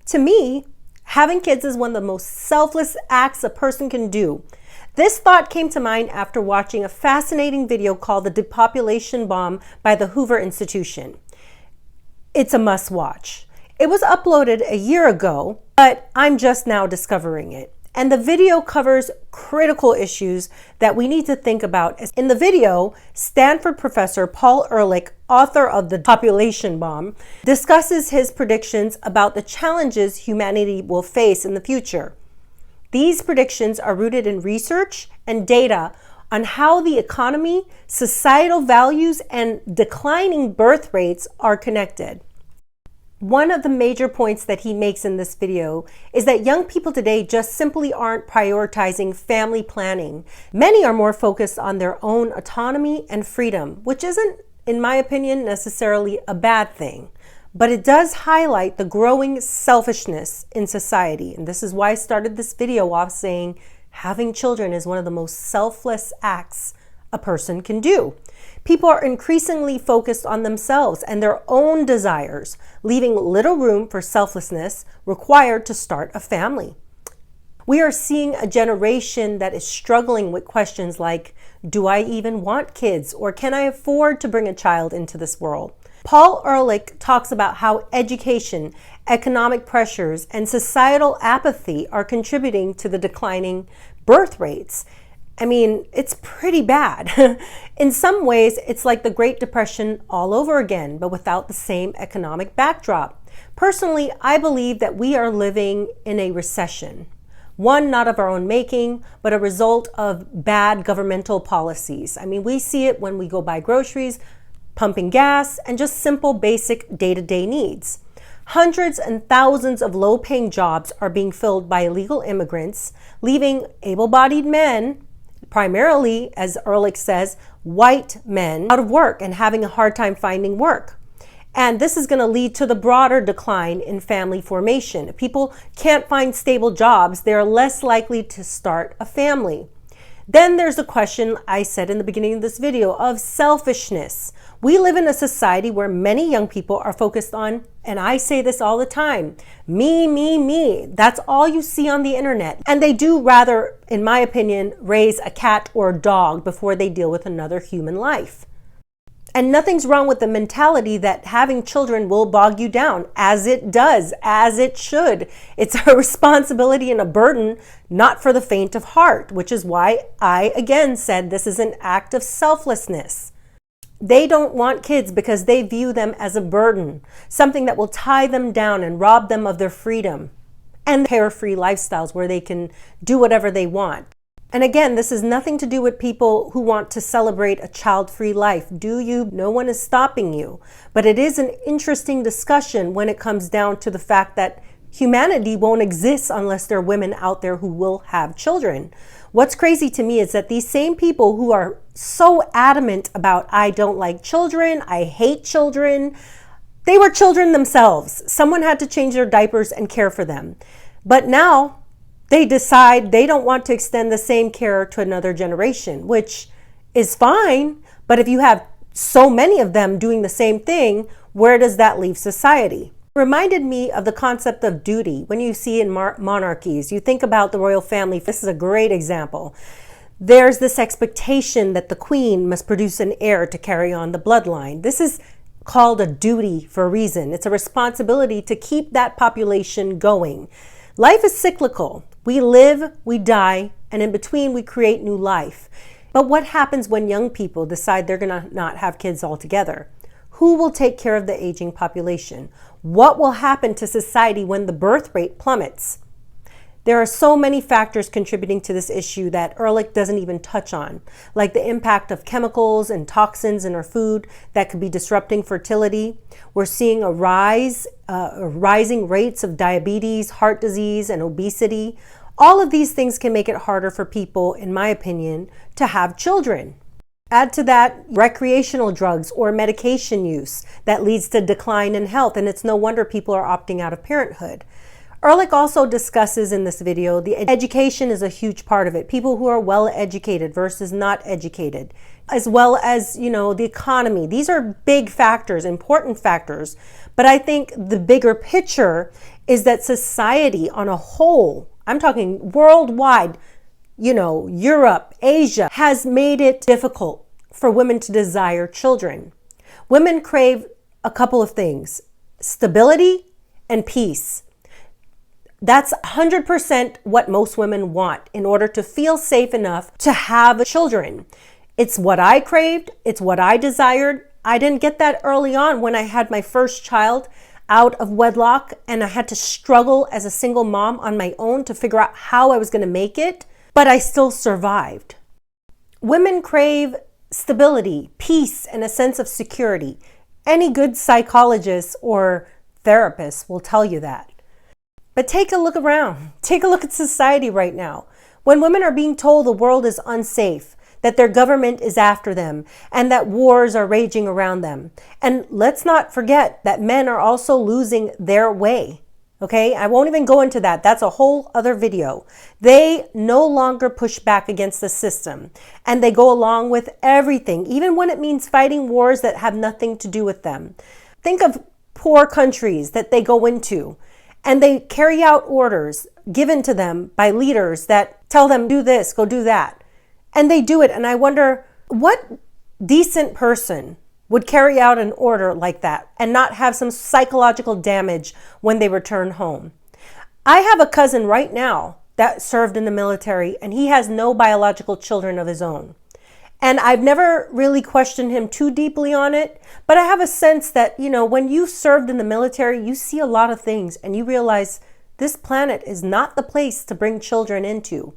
To me, having kids is one of the most selfless acts a person can do. This thought came to mind after watching a fascinating video called The Depopulation Bomb by the Hoover Institution. It's a must watch. It was uploaded a year ago, but I'm just now discovering it. And the video covers critical issues that we need to think about. In the video, Stanford professor Paul Ehrlich, author of The Population Bomb, discusses his predictions about the challenges humanity will face in the future. These predictions are rooted in research and data on how the economy, societal values, and declining birth rates are connected. One of the major points that he makes in this video is that young people today just simply aren't prioritizing family planning. Many are more focused on their own autonomy and freedom, which isn't, in my opinion, necessarily a bad thing. But it does highlight the growing selfishness in society. And this is why I started this video off saying having children is one of the most selfless acts a person can do. People are increasingly focused on themselves and their own desires, leaving little room for selflessness required to start a family. We are seeing a generation that is struggling with questions like, do I even want kids, or can I afford to bring a child into this world? Paul Ehrlich talks about how education, economic pressures, and societal apathy are contributing to the declining birth rates. I mean, it's pretty bad. In some ways, it's like the Great Depression all over again, but without the same economic backdrop. Personally, I believe that we are living in a recession. One not of our own making, but a result of bad governmental policies. I mean, we see it when we go buy groceries, pumping gas, and just simple basic day-to-day needs. Hundreds and thousands of low-paying jobs are being filled by illegal immigrants, leaving able-bodied men, primarily, as Ehrlich says, white men, out of work and having a hard time finding work. And this is going to lead to the broader decline in family formation. If people can't find stable jobs, they're less likely to start a family. Then there's the question I said in the beginning of this video of selfishness. We live in a society where many young people are focused on, and I say this all the time, me, me, me. That's all you see on the internet. And they do rather, in my opinion, raise a cat or a dog before they deal with another human life. And nothing's wrong with the mentality that having children will bog you down, as it does, as it should. It's a responsibility and a burden, not for the faint of heart, which is why I again said this is an act of selflessness. They don't want kids because they view them as a burden, something that will tie them down and rob them of their freedom and carefree lifestyles where they can do whatever they want. And again, this has nothing to do with people who want to celebrate a child-free life. Do you? No one is stopping you. But it is an interesting discussion when it comes down to the fact that humanity won't exist unless there are women out there who will have children. What's crazy to me is that these same people who are so adamant about, I don't like children, I hate children, they were children themselves. Someone had to change their diapers and care for them. But now they decide they don't want to extend the same care to another generation, which is fine. But if you have so many of them doing the same thing, where does that leave society? It reminded me of the concept of duty. When you see in monarchies, you think about the royal family. This is a great example. There's this expectation that the queen must produce an heir to carry on the bloodline. This is called a duty for a reason. It's a responsibility to keep that population going. Life is cyclical. We live, we die, and in between we create new life. But what happens when young people decide they're going to not have kids altogether? Who will take care of the aging population? What will happen to society when the birth rate plummets? There are so many factors contributing to this issue that Ehrlich doesn't even touch on, like the impact of chemicals and toxins in our food that could be disrupting fertility. We're seeing a rising rates of diabetes, heart disease, and obesity. All of these things can make it harder for people, in my opinion, to have children. Add to that recreational drugs or medication use that leads to decline in health, and it's no wonder people are opting out of parenthood. Ehrlich also discusses in this video the education is a huge part of it. People who are well educated versus not educated, as well as, the economy. These are big factors, important factors. But I think the bigger picture is that society on a whole, I'm talking worldwide, Europe, Asia, has made it difficult for women to desire children. Women crave a couple of things: stability and peace. That's 100% what most women want in order to feel safe enough to have children. It's what I craved. It's what I desired. I didn't get that early on when I had my first child out of wedlock, and I had to struggle as a single mom on my own to figure out how I was going to make it, but I still survived. Women crave stability, peace, and a sense of security. Any good psychologist or therapist will tell you that. But take a look around. Take a look at society right now. When women are being told the world is unsafe, that their government is after them, and that wars are raging around them. And let's not forget that men are also losing their way. Okay, I won't even go into that. That's a whole other video. They no longer push back against the system, and they go along with everything, even when it means fighting wars that have nothing to do with them. Think of poor countries that they go into, and they carry out orders given to them by leaders that tell them, do this, go do that. And they do it. And I wonder, what decent person would carry out an order like that and not have some psychological damage when they return home? I have a cousin right now that served in the military, and he has no biological children of his own. And I've never really questioned him too deeply on it, but I have a sense that, when you served in the military, you see a lot of things and you realize this planet is not the place to bring children into.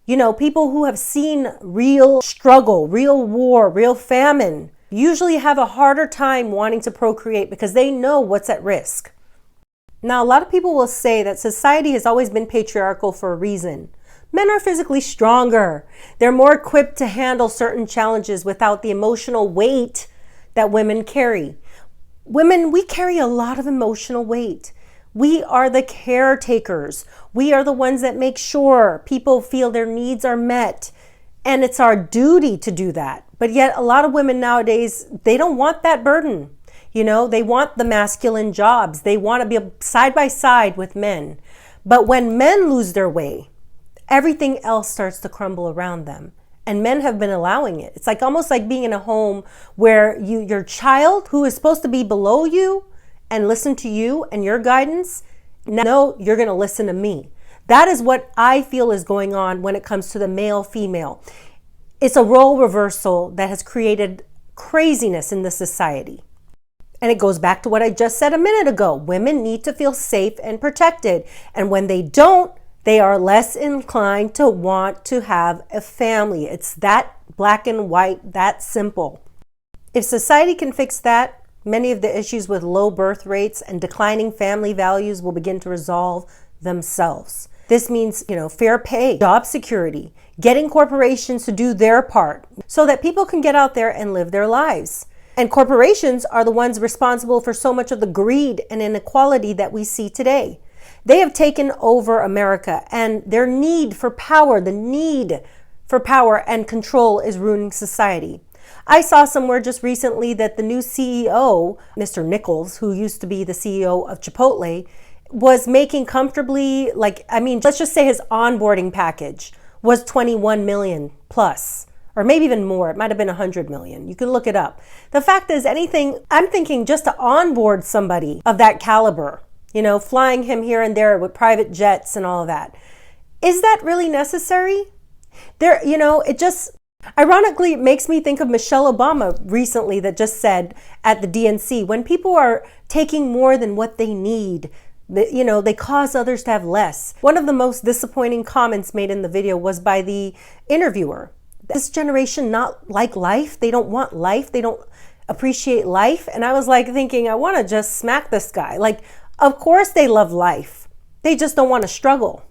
People who have seen real struggle, real war, real famine, usually have a harder time wanting to procreate because they know what's at risk. Now, a lot of people will say that society has always been patriarchal for a reason. Men are physically stronger. They're more equipped to handle certain challenges without the emotional weight that women carry. Women, we carry a lot of emotional weight. We are the caretakers. We are the ones that make sure people feel their needs are met. And it's our duty to do that. But yet a lot of women nowadays, they don't want that burden. They want the masculine jobs. They want to be side by side with men. But when men lose their way, everything else starts to crumble around them. And men have been allowing it. It's almost like being in a home where your child, who is supposed to be below you and listen to you and your guidance, no, you're going to listen to me. That is what I feel is going on when it comes to the male-female. It's a role reversal that has created craziness in the society. And it goes back to what I just said a minute ago. Women need to feel safe and protected. And when they don't, they are less inclined to want to have a family. It's that black and white, that simple. If society can fix that, many of the issues with low birth rates and declining family values will begin to resolve themselves. This means, fair pay, job security, getting corporations to do their part so that people can get out there and live their lives. And corporations are the ones responsible for so much of the greed and inequality that we see today. They have taken over America, and their need for power, the need for power and control, is ruining society. I saw somewhere just recently that the new CEO, Mr. Nichols, who used to be the CEO of Chipotle, was making comfortably, let's just say his onboarding package was 21 million plus, or maybe even more. It might have been 100 million. You can look it up. The fact is, I'm thinking just to onboard somebody of that caliber, flying him here and there with private jets and all of that. Is that really necessary? Ironically, it makes me think of Michelle Obama recently that just said at the DNC, when people are taking more than what they need, they cause others to have less. One of the most disappointing comments made in the video was by the interviewer. This generation not like life. They don't want life. They don't appreciate life. And I was thinking, I want to just smack this guy. Of course they love life. They just don't want to struggle.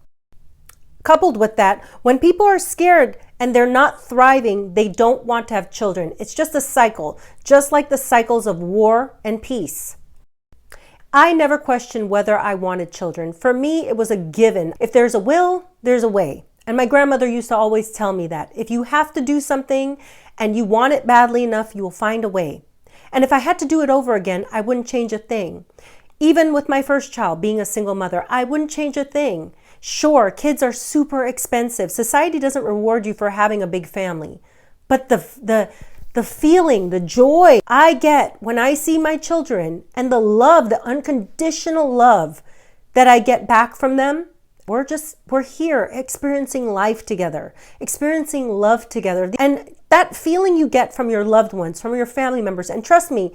Coupled with that, when people are scared and they're not thriving, they don't want to have children. It's just a cycle, just like the cycles of war and peace. I never questioned whether I wanted children. For me, it was a given. If there's a will, there's a way. And my grandmother used to always tell me that if you have to do something and you want it badly enough, you will find a way. And if I had to do it over again, I wouldn't change a thing. Even with my first child, being a single mother, I wouldn't change a thing. Sure, kids are super expensive. Society doesn't reward you for having a big family. But the feeling, the joy I get when I see my children and the love, the unconditional love that I get back from them, we're here experiencing life together, experiencing love together. And that feeling you get from your loved ones, from your family members, and trust me,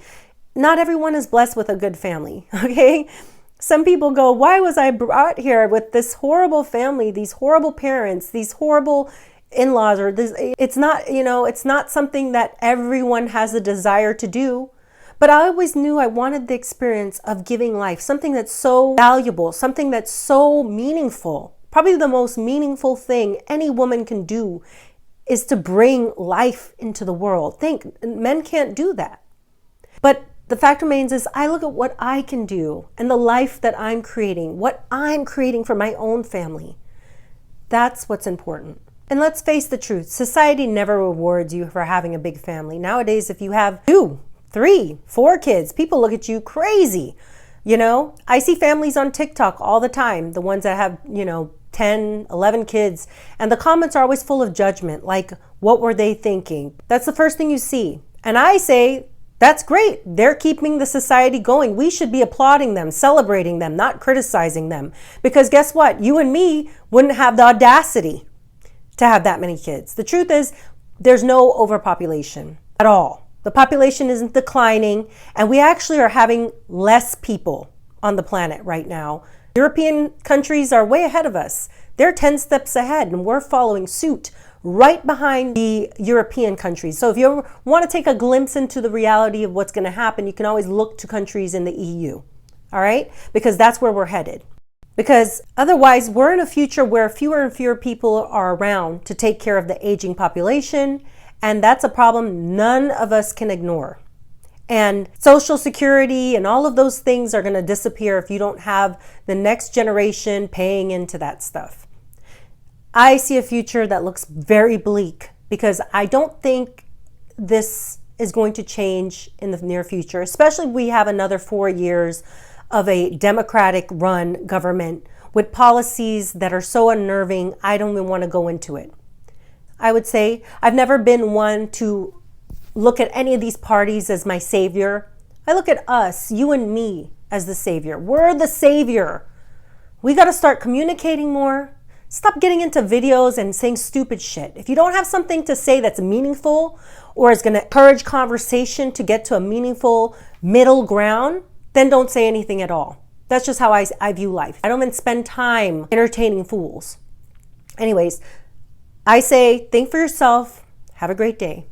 not everyone is blessed with a good family, okay? Some people go, why was I brought here with this horrible family, these horrible parents, these horrible in-laws, or this? It's not, it's not something that everyone has a desire to do. But I always knew I wanted the experience of giving life, something that's so valuable, something that's so meaningful. Probably the most meaningful thing any woman can do is to bring life into the world. Men can't do that. But the fact remains is I look at what I can do and the life that I'm creating, what I'm creating for my own family. That's what's important. And let's face the truth, society never rewards you for having a big family. Nowadays, if you have 2, 3, 4 kids, people look at you crazy. I see families on TikTok all the time, the ones that have, 10, 11 kids, and the comments are always full of judgment, like, what were they thinking? That's the first thing you see. And I say, that's great. They're keeping the society going. We should be applauding them, celebrating them, not criticizing them. Because guess what? You and me wouldn't have the audacity to have that many kids. The truth is, there's no overpopulation at all. The population isn't declining, and we actually are having less people on the planet right now. European countries are way ahead of us. They're 10 steps ahead, and we're following suit right behind the European countries. So if you ever want to take a glimpse into the reality of what's going to happen, you can always look to countries in the EU, all right? Because that's where we're headed. Because otherwise, we're in a future where fewer and fewer people are around to take care of the aging population, and that's a problem none of us can ignore. And Social Security and all of those things are going to disappear if you don't have the next generation paying into that stuff. I see a future that looks very bleak because I don't think this is going to change in the near future, especially if we have another 4 years of a Democratic-run government with policies that are so unnerving, I don't even want to go into it. I would say I've never been one to look at any of these parties as my savior. I look at us, you and me, as the savior. We're the savior. We got to start communicating more. Stop getting into videos and saying stupid shit. If you don't have something to say that's meaningful or is going to encourage conversation to get to a meaningful middle ground, then don't say anything at all. That's just how I view life. I don't even spend time entertaining fools. Anyways, I say think for yourself. Have a great day.